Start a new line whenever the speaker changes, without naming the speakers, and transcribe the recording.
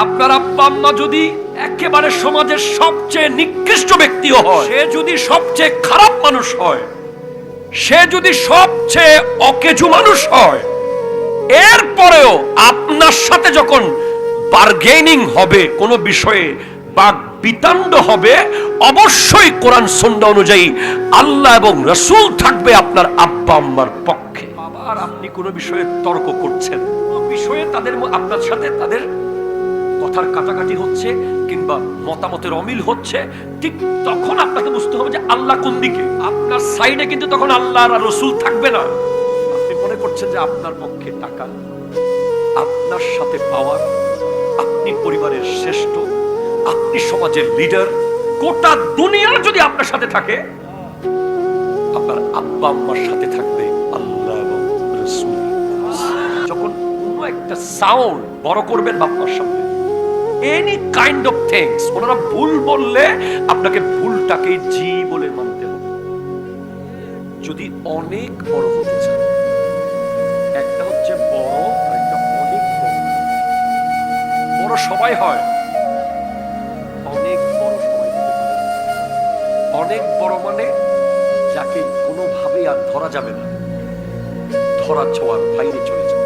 আপনার আব্বা আম্মা যদি একেবারে সমাজের সবচেয়ে নিকৃষ্ট ব্যক্তিও হয়, সে যদি সবচেয়ে খারাপ মানুষ হয়, সে যদি সবচেয়ে অকেজু মানুষ হয়, এরপরেও আপনার সাথে যখন বার্গেনিং হবে কোনো বিষয়ে বা বিতণ্ড হবে, অবশ্যই কোরআন সুন্নাহ অনুযায়ী আল্লাহ এবং রাসূল থাকবে আপনার আব্বা আম্মার পক্ষে। আবার আপনি কোনো বিষয়ে তর্ক করছেন, কোনো বিষয়ে তাদের আপনার সাথে তাদের কথার কাটাকাটি হচ্ছে কিংবা মতামতের অমিল হচ্ছে, ঠিক তখন আপনাকে বুঝতে হবে যে আল্লাহ কোন দিকে। আপনার সাইডে কিন্তু তখন আল্লাহ আর রাসূল থাকবে না। আপনি মনে করছেন যে আপনার পক্ষে টাকা, আপনার সাথে পাওয়ার, আপনি পরিবারের শ্রেষ্ঠ, আপনি সমাজের লিডার, গোটা দুনিয়ার যদি আপনার সাথে থাকে, আপনার আব্বা আম্মার সাথে থাকবে আল্লাহ এবং রাসূল। যখন কোনো একটা সাউন্ড বড় করবেন বাপ্পার সামনে, এনি কাইন্ড অফ থিংস, ওনারা ভুল বললে আপনাকে ভুলটাকে জি বলে মানতে হবে। যদি অনেক বড় হতে চান, একটা হচ্ছে বড় আর একটা অনেক বড়। বড় সবাই হয়, অনেক বড় সবাই হতে পারে। অনেক বড় মানে যাকে কোনোভাবেই আর ধরা যাবে না, ধরা ছোঁয়ার বাইরে চলে যাবে।